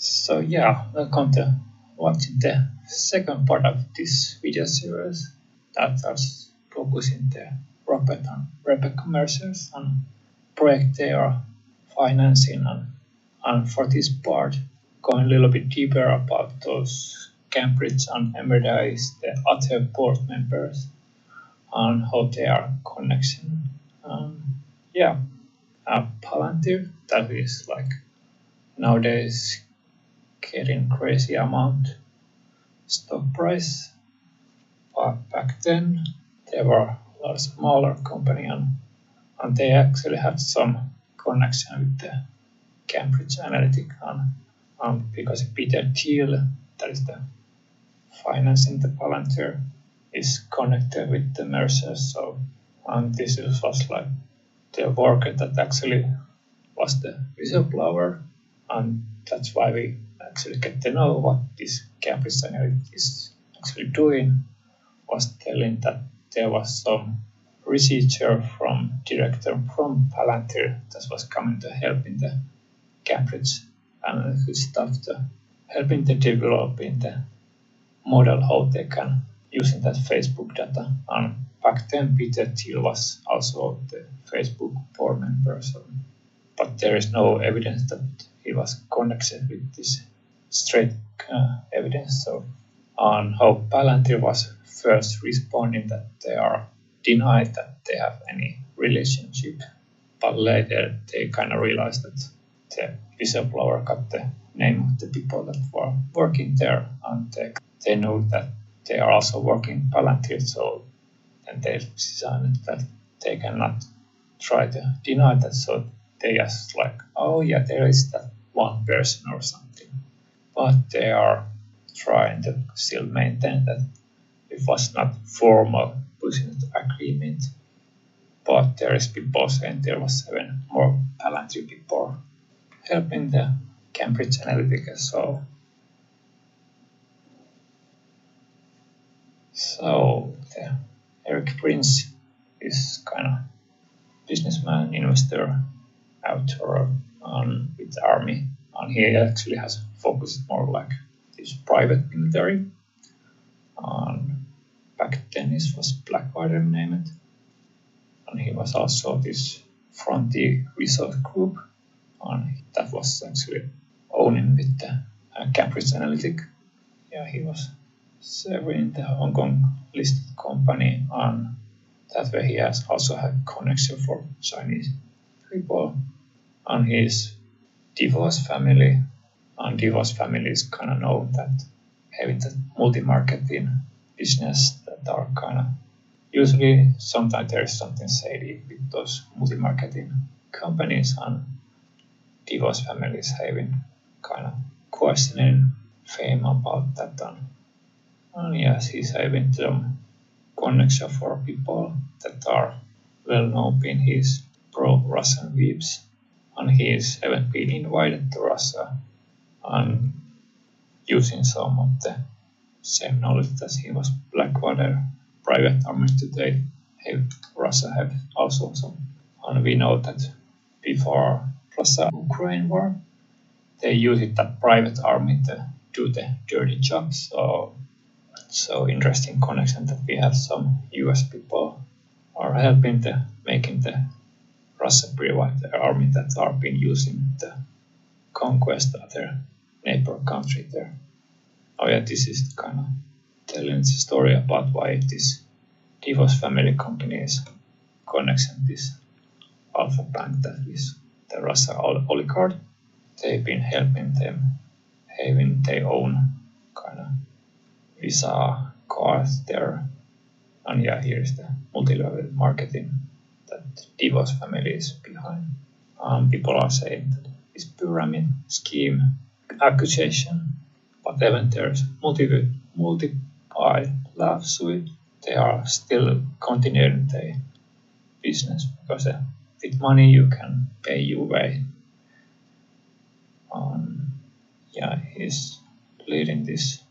So yeah, welcome to watching the second part of this video series that is focusing the Robert and Rebecca Mercer's on project they are financing and for this part going a little bit deeper about those Cambridge and Emeritus, the other board members and how they are connection. Yeah, Palantir that is like nowadays getting crazy amount stock price, but back then they were a lot smaller company and they actually had some connection with the Cambridge Analytica and because Peter Thiel, that is the financing the Palantir, is connected with the Mercer. So and this was like the worker that actually was the whistleblower, and that's why we actually get to know what this Cambridge Analytica is actually doing. Was telling that there was some researcher from director from Palantir that was coming to help in the Cambridge Analytica stuff, to helping to developing the model how they can using that Facebook data. And back then Peter Thiel was also the Facebook board member, but there is no evidence that he was connected with this straight evidence. So on how Palantir was first responding that they are denied that they have any relationship, but later they kind of realized that the whistleblower got the name of the people that were working there, and they know that they are also working Palantir, so and they decided that they cannot try to deny that, so they just like, oh yeah, there is that one person or something, but they are trying to still maintain that it was not formal business agreement, but there is people saying there was 7 more Palantir people helping the Cambridge Analytica. So the Erik Prince is kind of businessman, investor, author with the army, and he actually has focused more like this private military. Back then it was Blackwater named, and he was also this Frontier Resource Group, and that was actually owning with the Cambridge Analytica. Yeah, he was serving the Hong Kong listed company, and that way he has also had connection for Chinese people, and his DeVos family, and DeVos family is kind of known that having the multi-marketing business that are kind of usually sometimes there is something shady with those multi-marketing companies, and DeVos family is having kind of questioning fame about that, and yes, he's having some connection for people that are well known in his pro-Russian views, and he's even been invited to Russia and using some of the same knowledge that he was Blackwater private army today. Russia have also some, and we know that before Russia-Ukraine war, they used that private army to do the dirty job. So interesting connection that we have some US people are helping the making the Russian private army that are being using the conquest of their neighbor country there. Oh yeah, this is kind of telling the story about why this DeVos family company is connection this Alpha Bank that is the Russian oligarch. They've been helping them having their own kind of Visa cards there. And yeah, here's the multi-level marketing that DeVos family is behind. People are saying that it's pyramid scheme accusation, but even there's multiple lawsuit, they are still continuing their business because with money you can pay your way. Yeah, he's leading this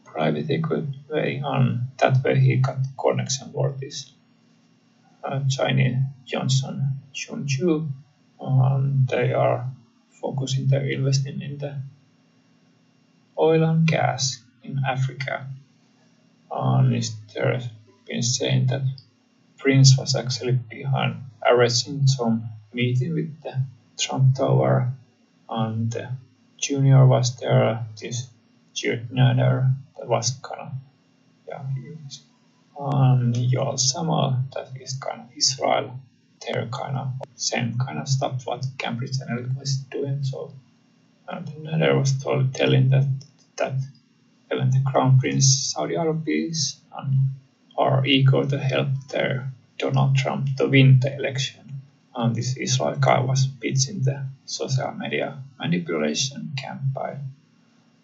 private equity way, and that way he got connection for this Chinese Johnson Junju, and they are focusing their investing in the oil and gas in Africa. And there's been saying that Prince was actually behind arranging some meeting with the Trump Tower, and Junior was there, this Jared Nader, that was kind of, and Yoel Sama, that is kind of Israel, they're kind of same kind of stuff what Cambridge Analytica was doing. So, and Nader was telling that even the Crown Prince Saudi Arabia are eager to help their Donald Trump to win the election. And this Israel guy was pitching the social media manipulation campaign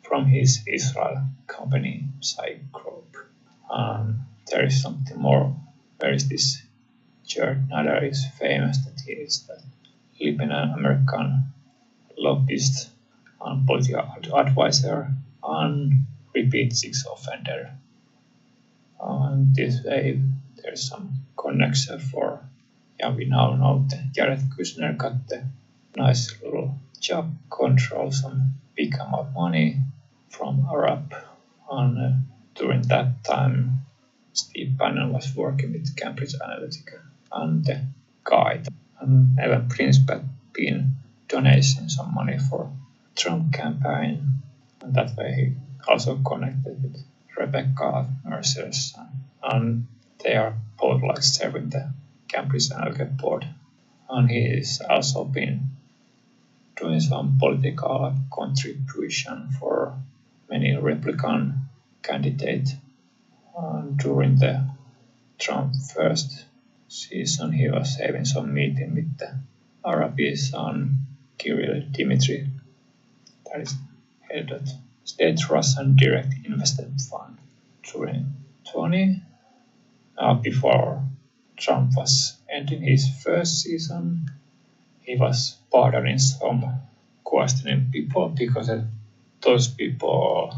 from his Israel company Psych Group. And there is something more. There is this Jared Nader is famous that he is the Lebanon American lobbyist and political advisor and repeat sex offender. And this way there's some connection for, we now know that Jared Kushner got the nice little job, control some big amount of money from Arab. And during that time, Steve Bannon was working with Cambridge Analytica and the guide. And even Prince had been donating some money for Trump campaign. And that way he also connected with Rebecca Mercer's, and they are both like serving the Cambridge Analytica board. And he's also been doing some political contribution for many Republican candidates. And during the Trump first season, he was having some meeting with the Arabis and Kirill Dmitry, that is head of State Russian Direct Investment Fund. During 20, before Trump was ending his first season, he was pardoning some questioning people because those people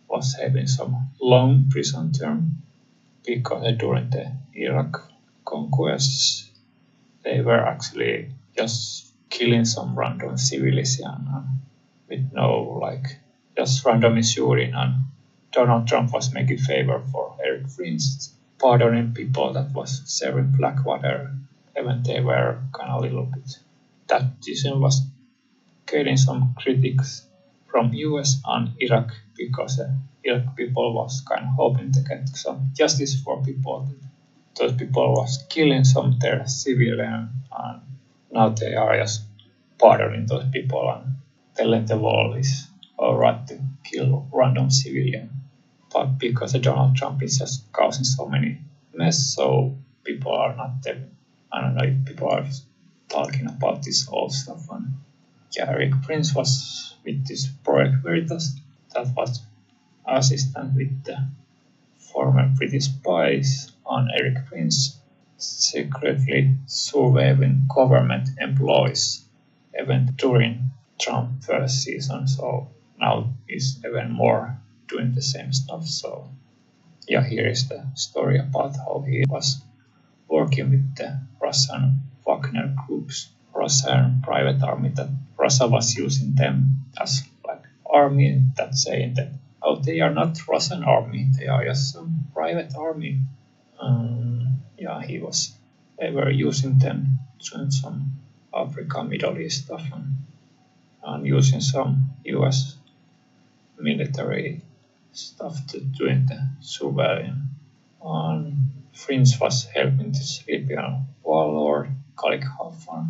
was having some long prison term because during the Iraq conquest they were actually just killing some random civilian with no just randomly shooting, and Donald Trump was making favor for Eric Prince, pardoning people that was serving Blackwater, even they were kind of a little bit. That decision was getting some critics from US and Iraq because Iraq people was kind of hoping to get some justice for people. Those people was killing some of their civilians, and now they are just pardoning those people and telling the world is alright to kill random civilian. But because Donald Trump is just causing so many mess, so people are not there. I don't know if people are talking about this old stuff. And Eric Prince was with this Project Veritas that was assistant with the former British spies, and Eric Prince secretly surveilling government employees even during Trump first season. So now he's even more doing the same stuff. So here is the story about how he was working with the Russian Wagner groups, Russian private army, that Russia was using them as army, that saying that they are not Russian army, they are just some private army. They were using them doing some Africa, Middle East stuff, and using some US military stuff to doing the surveillance. And Prince was helping this Libyan warlord Khalid Haftar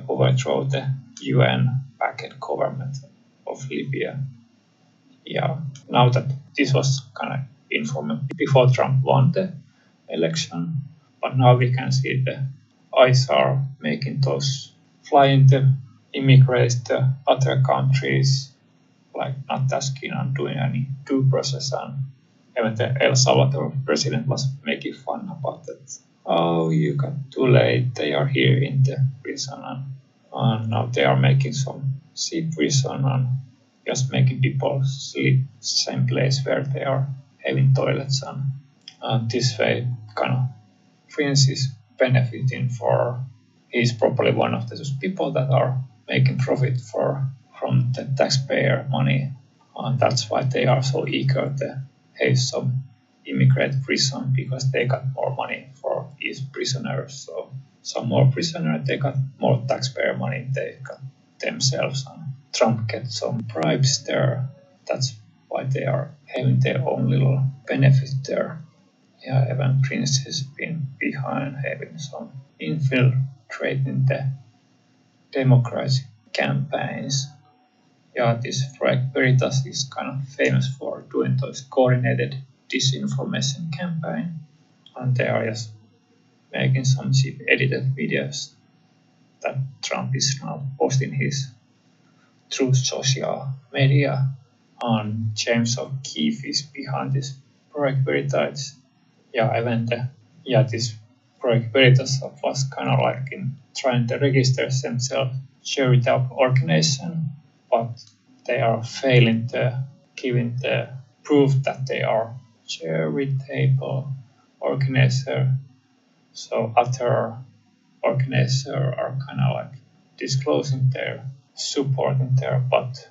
overthrow the UN-backed government of Libya. Now that this was kind of informed before Trump won the election, but now we can see the ISR making those flying the immigrants to other countries, not asking and doing any due process. And even the El Salvador president was making fun about that. Oh, you got too late, they are here in the prison, and now they are making some sea prison and just making people sleep same place where they are having toilets, and this way kind of Prince is benefiting for, he's probably one of those people that are making profit from the taxpayer money, and that's why they are so eager to have some immigrant prison, because they got more money for each prisoner. So some more prisoners, they got more taxpayer money they got themselves, and Trump gets some bribes there. That's why they are having their own little benefit there. Yeah, Evan Prince has been behind having some infiltrating the Democracy campaigns. Yeah, this Project Veritas is kind of famous for doing those coordinated disinformation campaign, and they are just making some cheap edited videos that Trump is now posting his through social media. And James O'Keefe is behind this Project Veritas. This Project Veritas was kind of like in trying to register themselves charitable organization, but they are failing to giving the proof that they are charitable organization. So other organizations are kind of like disclosing their support in there, but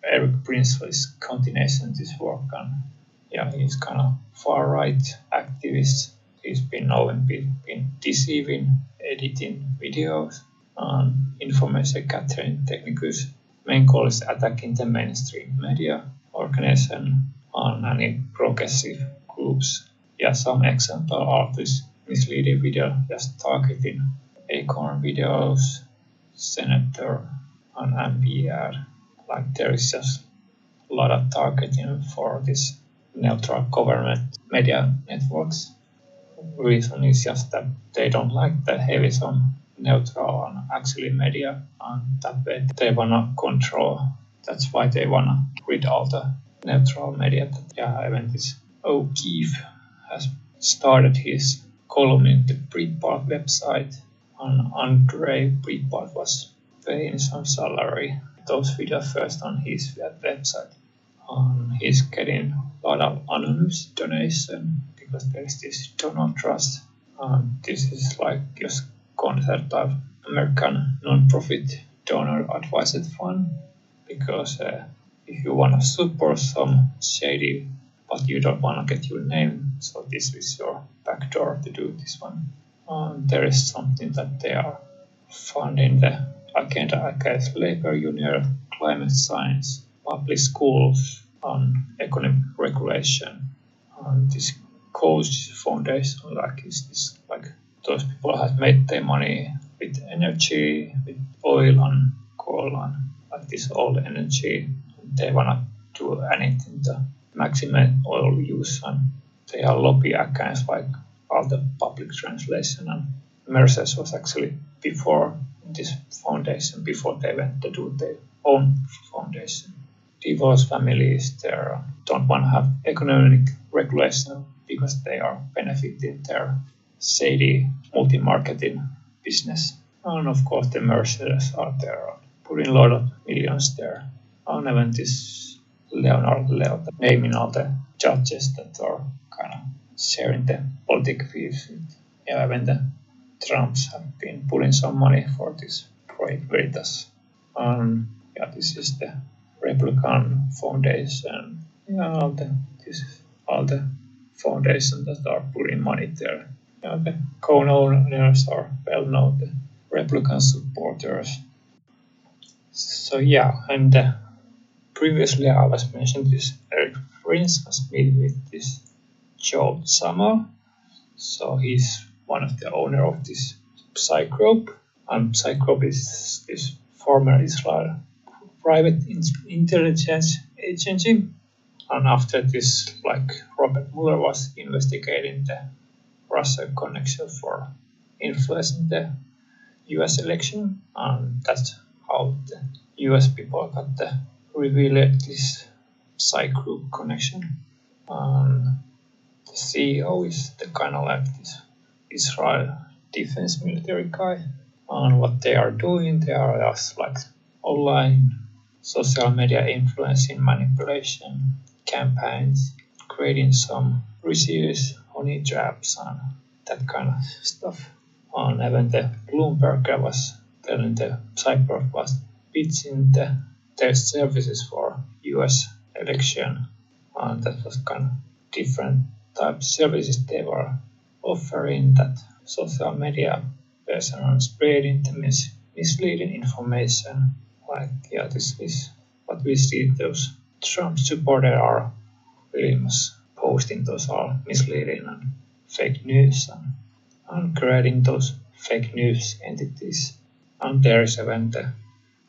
Eric Prinsley's continuation this work, and he's kind of far right activist. He's been known been deceiving, editing videos, and information gathering techniques. Main goal is attacking the mainstream media organization and any progressive groups. Yeah, some example are this misleading video just targeting Acorn videos, Senator, and NPR. Like there is just a lot of targeting for this neutral government media networks. Reason is just that they don't like the heavy on neutral and actually media, and that way they wanna control. That's why they wanna rid all the neutral media. Even this O'Keefe has started his column in the Breitbart website, and Andre Breitbart was paying some salary those videos first on his website. He's getting a lot of anonymous donation because there is this donor trust. This is like just concept of American non-profit donor advised fund, because if you want to support some shady but you don't want to get your name, so this is your backdoor to do this one. There is something that they are funding the agenda against labor union, climate science, public schools, and economic regulation. And this Coast Foundation, like those people have made their money with energy, with oil and coal, and like this old energy. They wanna do anything to maximize oil use, and they are lobby against like all the public translation. And Mercedes was actually before this foundation, before they went to do their own foundation. Divorced families there don't want to have economic regulation because they are benefiting their shady multi-marketing business. And of course the Mercedes are there putting a lot of millions there. And even this Leonard Leo naming all the judges that are kind of sharing the political views. Even the Trumps have been putting some money for this Project Veritas. This is the Republican Foundation. This is all the foundations that are putting money there. The co-owners are well known, the Republican supporters. So and previously I was mentioning this Eric Prince was meeting with this Joe Samo. So he's one of the owner of this Psygroup, and Psygroup is this former Israel private intelligence agency. And after this, like Robert Mueller was investigating the Russia connection for influencing the US election, and that's how the US people got the revealed this Psygroup connection. The CEO is the kind of like this Israel defense military guy, and what they are doing, they are just like online social media influencing manipulation campaigns, creating some receipts, honey traps, and that kind of stuff. And even the Bloomberg was telling the Cyber was pitching their services for US election. And that was kind of different type services they were offering, that social media person on spreading the misleading information. Like, this is what we see, those Trump supporters are really much posting those are misleading and fake news and creating those fake news entities. And there is even the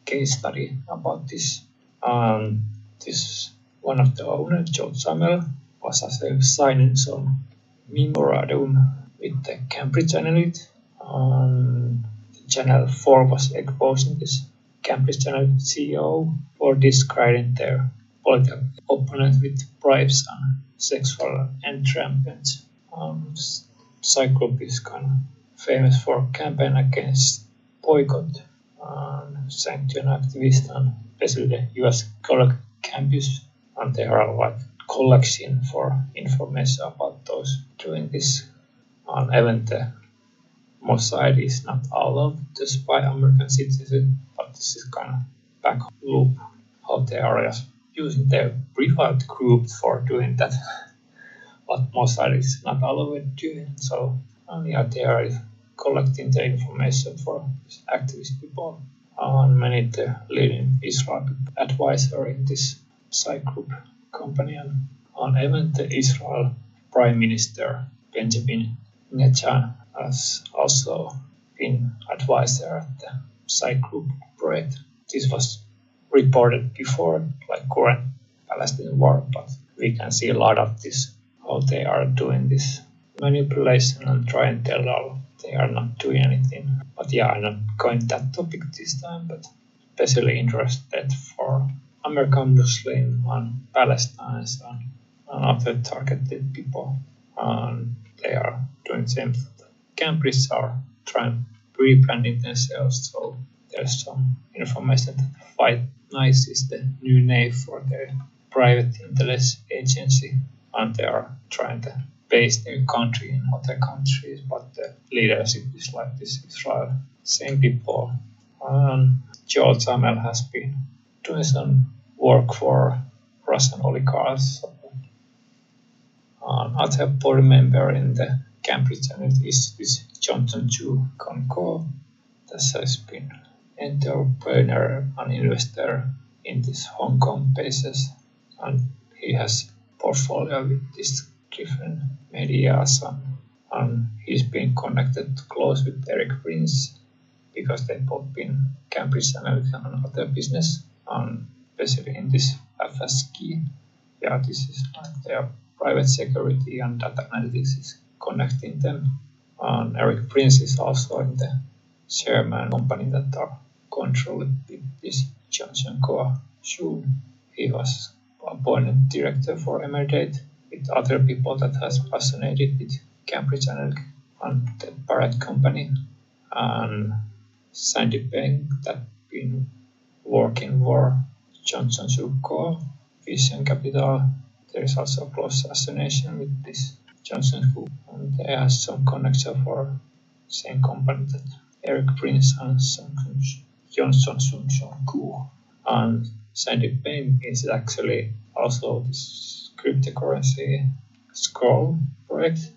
case study about this. This one of the owners, Joe Samel, was signing some memorandum with the Cambridge Analytica. Channel 4 was exposing this Cambridge Analytica CEO for discrediting their political opponent with bribes and sexual entrapment. Psygroup is kind of famous for campaign against boycott and sanction activists, and especially the US college campus, and they are like collection for information about those doing this. And even the Mossad is not allowed to spy American citizens, but this is kind of back loop how they are just using their private group for doing that. But Mossad is not allowed to do. So they are collecting the information for activist people. And many of the leading Israel advisor in this Psygroup company, and even the Israel Prime Minister Benjamin Netanyahu has also been advisor at the Psygroup project. This was reported before, like current Palestinian war, but we can see a lot of this, how they are doing this manipulation and trying to tell they are not doing anything. But I'm not going that topic this time, but especially interested for American Muslim and Palestinians and other targeted people. And they are doing the same. Cambridge are trying rebranding themselves, so there's some information that Fight Nice is the new name for their private intelligence agency, and they are trying to base their country in other countries, but the leadership is like this Israel. Same people. George Amel has been doing some work for Russian oligarchs. Another board member in the Cambridge Analytica is this Johnson Chu Kong, that has been entrepreneur and investor in this Hong Kong bases, and he has portfolio with these different medias, and he's been connected close with Eric Prince because they both been Cambridge Analytica and other business, and especially in this FSG. This is like their private security and data analytics is connecting them. And Eric Prince is also in the chairman company that are controlling this Johnson Co. He was appointed director for Emergate with other people that has fascinated with Cambridge Analytica and the Barrett Company, and Sandy Bank that been working for Johnson Co. Vision Capital. There is also a close association with this Johnson Co. And they have some connection for same company that Eric Prince and Johnson Co. And Sandy Bank is actually also this cryptocurrency Scroll project,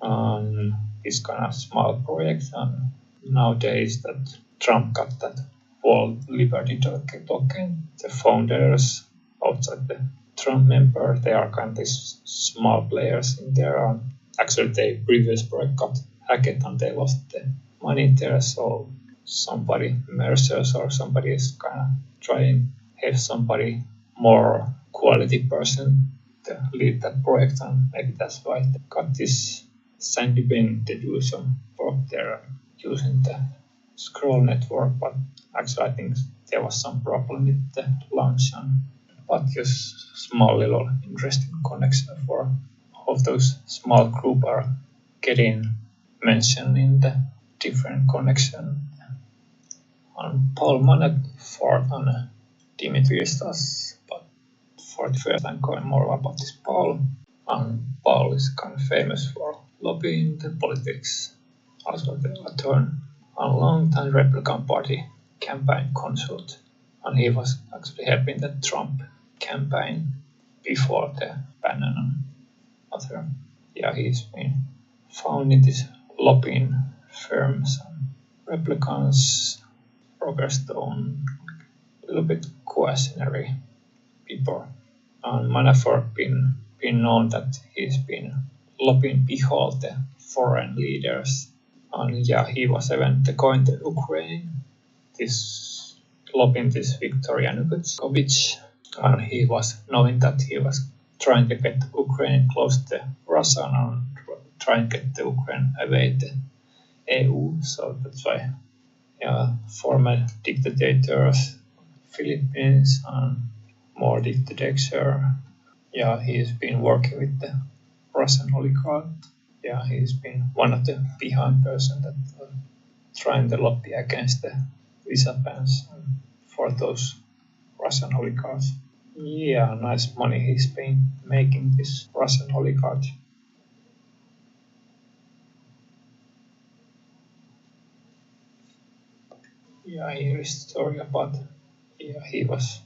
and it's kind of small project, and nowadays that Trump got that World Liberty token, the founders outside the Trump member, they are kind of these small players in there, and actually their previous project got hacked and they lost the money there, so somebody, Mercers or somebody is kind of trying to have somebody more quality person to lead that project, and maybe that's why they got this Sandy Bank to do some work there using the Scroll network, but actually I think there was some problem with the launch, but just small little interesting connection for all those small group are getting mentioned in the different connection. And Paul Manafort and Dimitri Stas, but for the first time going more about this Paul. And Paul is kind of famous for lobbying the politics, also the attorney, and long-time Republican Party campaign consult. and he was actually helping the Trump campaign before the Bannon and other. Yeah, he's been found in these lobbying firms and replicants, Roger Stone, a little bit questionary people. And Manafort been known that he's been lobbying behind the foreign leaders. And yeah, he was even going to Ukraine, this lobbying this Viktor Yanukovych, and he was knowing that he was trying to get Ukraine close to Russia and trying to get the Ukraine away the EU. So that's why, yeah, former dictators, Philippines and more dictator. Yeah, he's been working with the Russian oligarch. Yeah, he's been one of the behind person that trying to lobby against the visa bans for those Russian oligarchs. Yeah, nice money he's been making, this Russian oligarch. Yeah, here is the story about, yeah, he was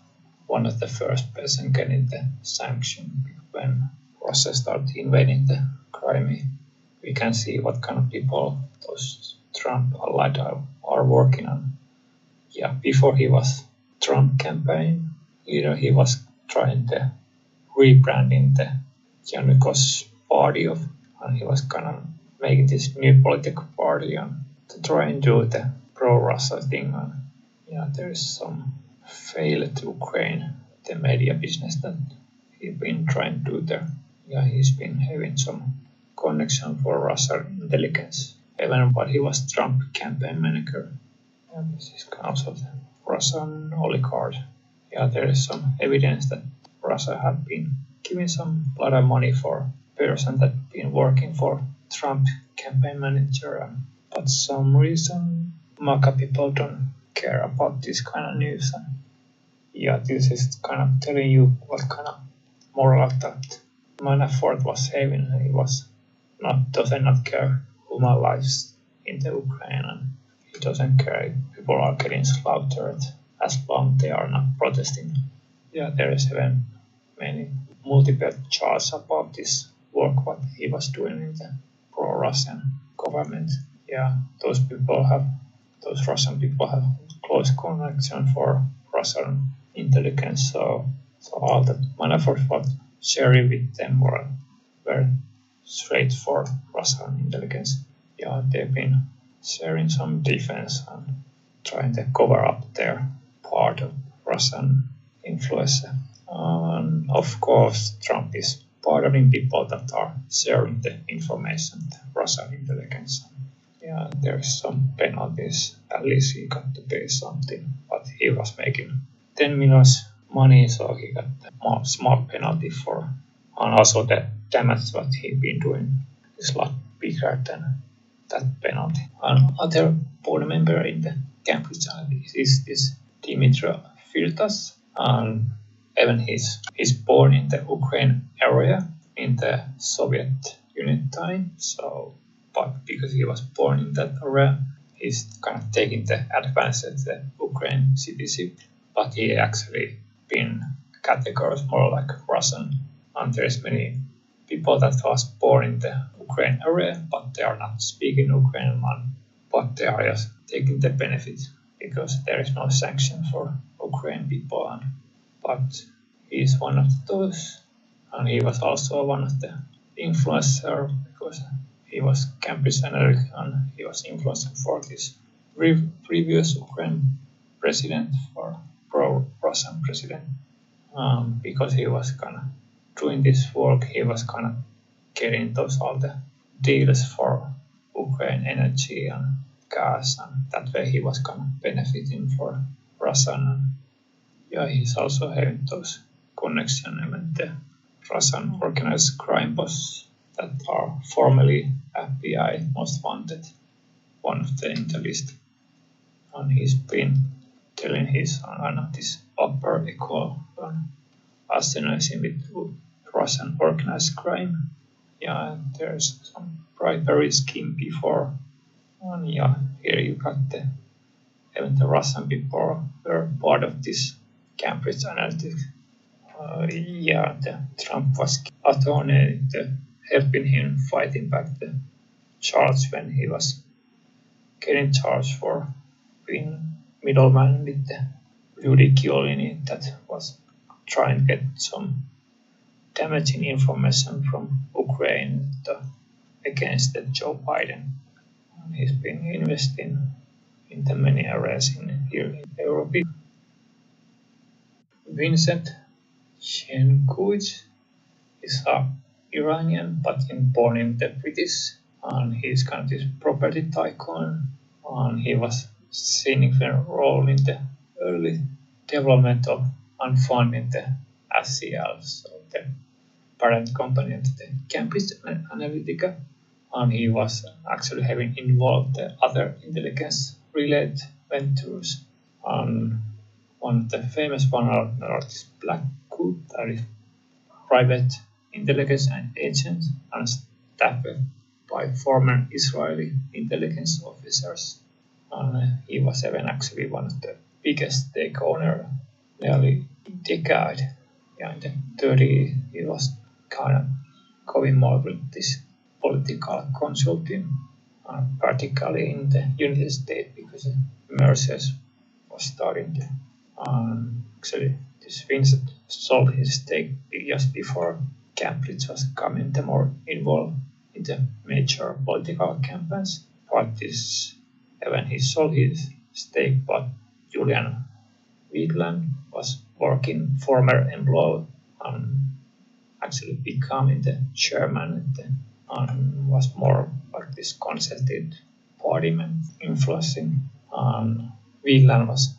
one of the first person getting the sanction when Russia started invading the Crimea. We can see what kind of people those Trump allied are working on. Yeah, before he was Trump campaign leader, he was trying to rebranding the Yanukovych party of, and he was kind of making this new political party and to try and do the pro-Russia thing. And yeah, there is some failed Ukraine, the media business that he's been trying to do there. Yeah, he's been having some connection for Russian intelligence, even while he was Trump campaign manager. Yeah, this is also the Russian oligarch. Yeah, there is some evidence that Russia had been giving some lot of money for person that been working for Trump campaign manager, but some reason MAGA people don't care about this kind of news. And yeah, this is kind of telling you what kind of moral that Manafort was having. He was doesn't not care human lives in the Ukraine, and he doesn't care if people are getting slaughtered as long they are not protesting. Yeah, there is even many multiple charges about this work what he was doing in the pro-Russian government. Yeah, those Russian people have close connection for Russian intelligence. So all the Manafort was sharing with them were straight for Russian intelligence. Yeah, they've been sharing some defense and trying to cover up their part of Russian influence. And of course, Trump is pardoning people that are sharing the information, the Russian intelligence. Yeah, there is some penalties. At least he got to pay something, but he was making 10 million money, so he got a small penalty for. And also the damage what he been doing is a lot bigger than that penalty. Another board member in the Cambridge Analytica is this Dmitry Firtas, and even he's born in the Ukraine area in the Soviet Union time. So, but because he was born in that area, he's kind of taking the advantage of the Ukraine citizenship. But he actually been categorized more like Russian, and there's many people that was born in the Ukraine area, but they are not speaking Ukrainian, but they are just taking the benefits because there is no sanction for Ukrainian people. But he is one of those, and he was also one of the influencers because he was Cambridge Analytica and he was influencing for this previous Ukraine president, for pro-Russian president, because he was kind of doing this work. He was kind of getting all the deals for Ukraine energy and gas, and that way he was kind of benefiting for Russia. And yeah, he's also having those connections with the Russian organized crime boss that are formerly FBI most wanted, one of the in the list. And he's been telling his this upper equal association with Russian organized crime. Yeah, there's some bribery scheme before. And yeah, here you got the even the Russian people were part of this Cambridge Analytica. Trump was attorney helping him fighting back the charge when he was getting charged for being middleman with the Rudy Giuliani that was trying to get some damaging information from Ukraine against Joe Biden. He's been investing in the many areas here in Europe. Vincent Shenkuich is an Iranian but born in the British, and he's kind of this property tycoon, and he was significant role in the early development of and funding the SCL, so the parent company of the Cambridge Analytica, and he was actually having involved the other intelligence-related ventures. And one of the famous one are this Black Group, that is private intelligence agents and staffed by former Israeli intelligence officers. And he was even actually one of the biggest stake owner nearly a decade. In the 30s, he was kind of going more with this political consulting, particularly in the United States, because Mercer's was starting to. Actually, this Vincent sold his stake just before Cambridge was coming to more involved in the major political campaigns. But this, when he sold his stake, but Julian Wheatland was working former employee and actually becoming the chairman and was more like this consulted party man influencing. And Wheatland was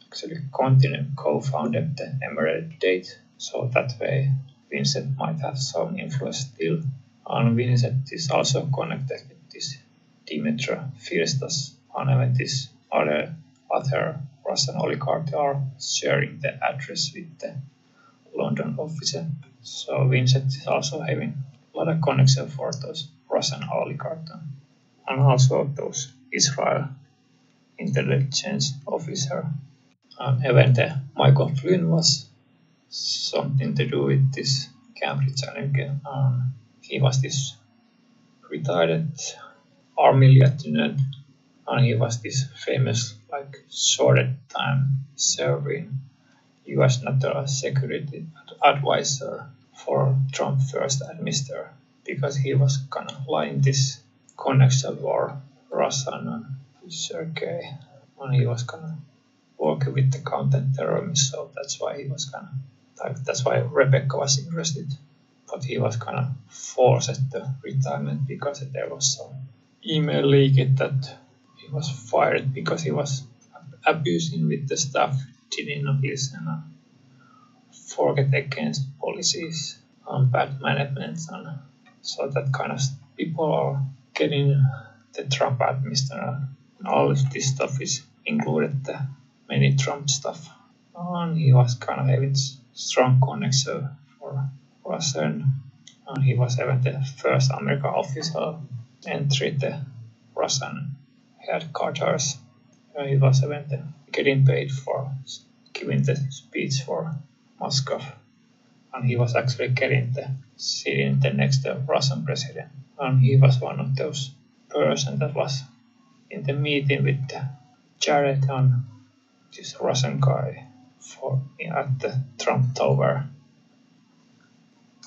actually continued co-founded the Emerald Date, so that way Vincent might have some influence still. And Vincent is also connected with this Dmitry Firstas, and even this other Russian oligarch are sharing the address with the London office. So Vincent is also having a lot of connection for those Russian oligarchs and also those Israel intelligence officer. And even the Michael Flynn was something to do with this Cambridge Analytica. He was this retired army lieutenant, and he was this famous shorted time serving U.S. national security advisor for Trump first administrator, because he was kind of like this connection for Russian and Sergei, and he was kind of working with the counter-terrorism, so that's why he was kind of that's why Rebecca was interested, but he was kind of forced at the retirement because there was some email leak that he was fired because he was abusing with the staff, didn't listen, forget against policies and bad management, and so that kind of people are getting the Trump administration. All of this stuff is included the many Trump stuff, and he was kind of having strong connection for Russian, and he was even the first American official entry the Russian headquarters. He was even getting paid for giving the speech for Moscow, and he was actually getting the sitting the next Russian president, and he was one of those person that was in the meeting with the Jared and this Russian guy at the Trump Tower.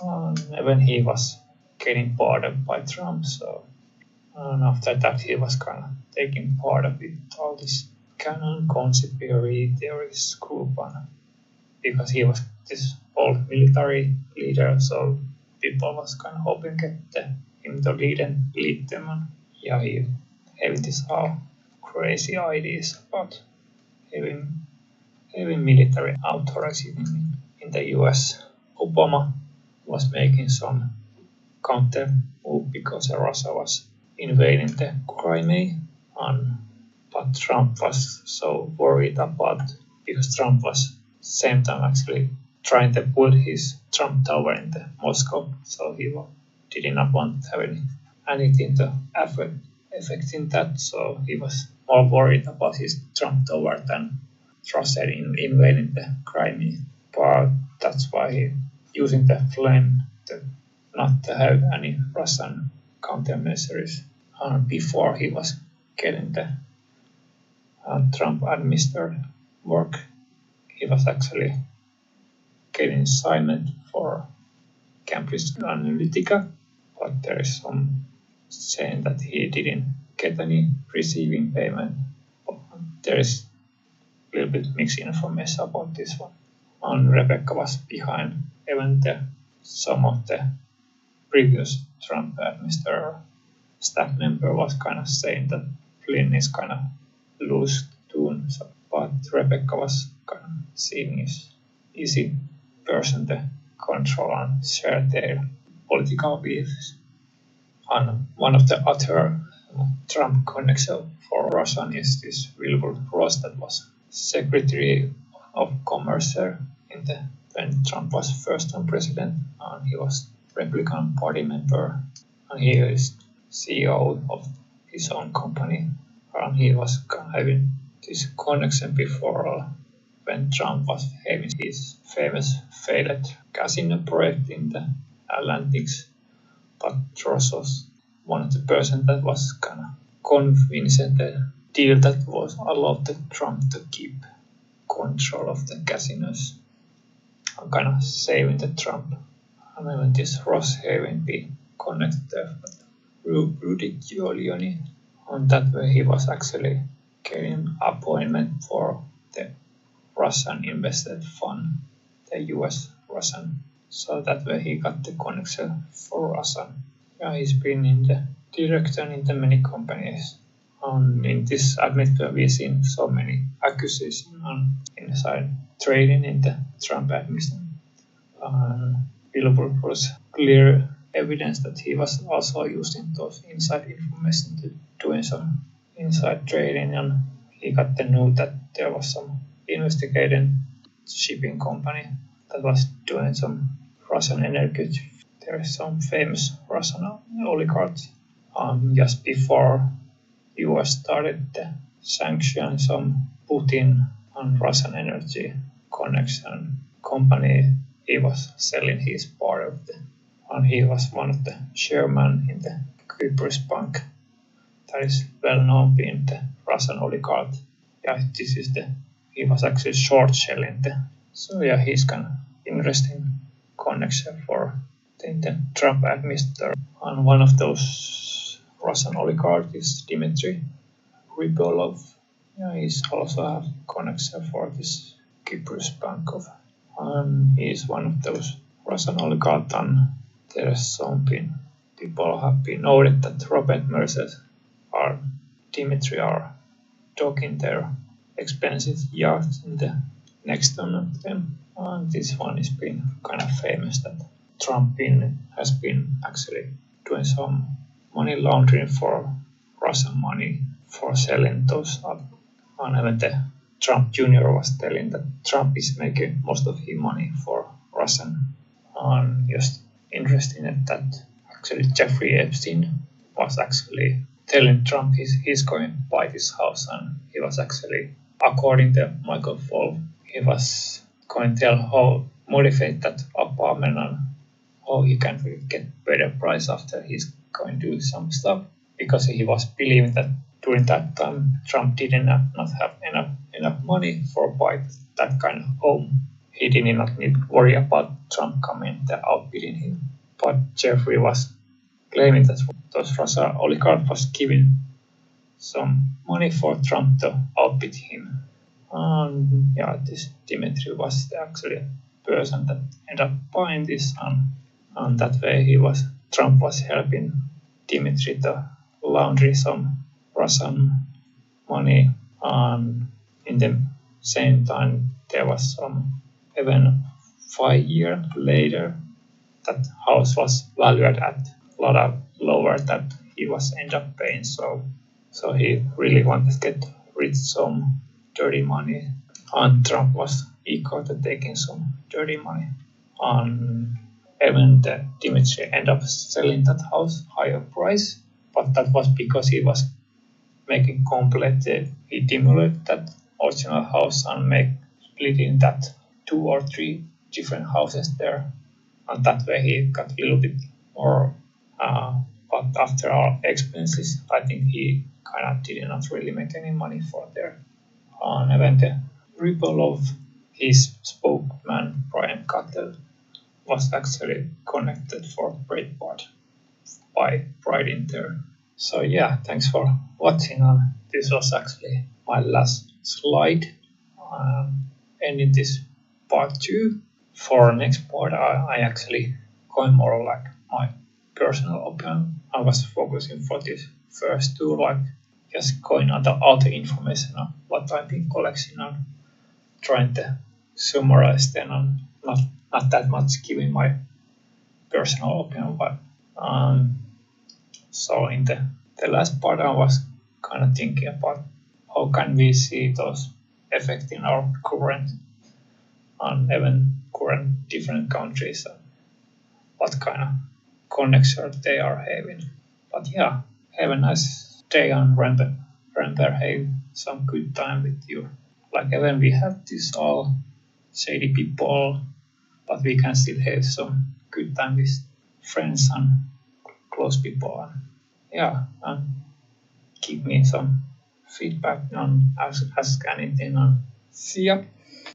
And when he was getting bored by Trump, and after that he was kind of taking part of it, all this kind of conspiracy theories group, because he was this old military leader, so people was kind of hoping to get him to lead them, and he having this crazy ideas about having military authority in the US. Obama was making some counter move because Russia was invading the Crimea, but Trump was so worried about, because Trump was same time actually trying to build his Trump Tower in the Moscow, so he did not want to have anything to affect in that, so he was more worried about his Trump tower than Russia invading the Crimea. But that's why he using the flame to not to have any Russian countermeasures. Before he was getting the Trump administered work, he was actually getting assignment for Cambridge Analytica, but there is some saying that he didn't get any receiving payment. There is a little bit mixed information about this one. And Rebecca was behind even some of the previous Trump administrator staff member was kind of saying that Flynn is kind of loose tune, but Rebecca was kind of seeing his easy person to control and share their political views. And one of the other Trump connection for Russian is this Wilbur Ross that was Secretary of Commerce when Trump was first term president, and he was Republican Party member, and he is CEO of his own company, and he was having this connection before when Trump was having his famous failed casino project in the Atlantics. But Ross was one of the persons that was kind of convincing the deal that was allowed Trump to keep control of the casinos and kind of saving the Trump. And even this Ross having been connected with Rudy Giuliani, and that way he was actually getting appointment for the Russian invested fund, the US Russian. So that way he got the connection for Russian. Yeah, he's been in the director in the many companies. And in this administration, we've seen so many accusations on inside trading in the Trump administration. Wilbur was clear evidence that he was also using those inside information to doing some inside trading, and he got the news that there was some investigating shipping company that was doing some Russian energy. There is some famous Russian oligarchs. Just before US started the sanctions on Putin and Russian energy connection company, he was selling his part of and he was one of the chairman in the Cyprus Bank that is well known being the Russian oligarch. Yeah, he was actually short selling so yeah, he's kind of interesting connection for the Trump administration. And one of those Russian oligarchs is Dmitry Rybolovlev. Yeah, he's also have connection for this Cyprus Bank and he's one of those Russian oligarchs. And there's some people have been noted that Robert Mercer or Dmitry are talking their expensive yachts in the next one of them. And this one has been kind of famous that Trump has been actually doing some money laundering for Russian money for selling those up. And even the Trump Jr. was telling that Trump is making most of his money for Russian. And just interesting that actually Jeffrey Epstein was actually telling Trump he's going to buy this house, and he was actually, according to Michael Wolff, he was going to tell how motivate that apartment and how he can get better price after he's going to do some stuff, because he was believing that during that time Trump did not have enough money for buy that kind of home. He did not need to worry about Trump coming to outbidding him. But Jeffrey was claiming that those Russian oligarchs was giving some money for Trump to outbid him. And yeah, this Dmitry was actually a person that ended up buying this, and that way Trump was helping Dmitry to launder some Russian money. And in the same time, there was some, even 5 years later, that house was valued at a lot of lower that he was end up paying. So he really wanted to get rid of some dirty money, and Trump was equal to taking some dirty money. And even Dmitry ended up selling that house higher price, but that was because he was making complete. He demoled that original house and make splitting that 2 or 3 different houses there, and that way he got a little bit more. But after all expenses, I think he kind of did not really make any money for there. And even the ripple of his spokesman Brian Cutler was actually connected for a great part by Pride Inter. So yeah, thanks for watching. And this was actually my last slide. Ending this part 2. For next part, I actually going more like my personal opinion. I was focusing for this first 2, like just going on all the information on what I've been collecting and trying to summarize then and not that much giving my personal opinion. But so in the last part, I was kind of thinking about how can we see those affecting our current and even current different countries and what kind of connection they are having. But yeah, have a nice day and remember have some good time with you. Like even we have this all shady people, but we can still have some good time with friends and close people. And yeah, and give me some feedback and ask anything. And see ya.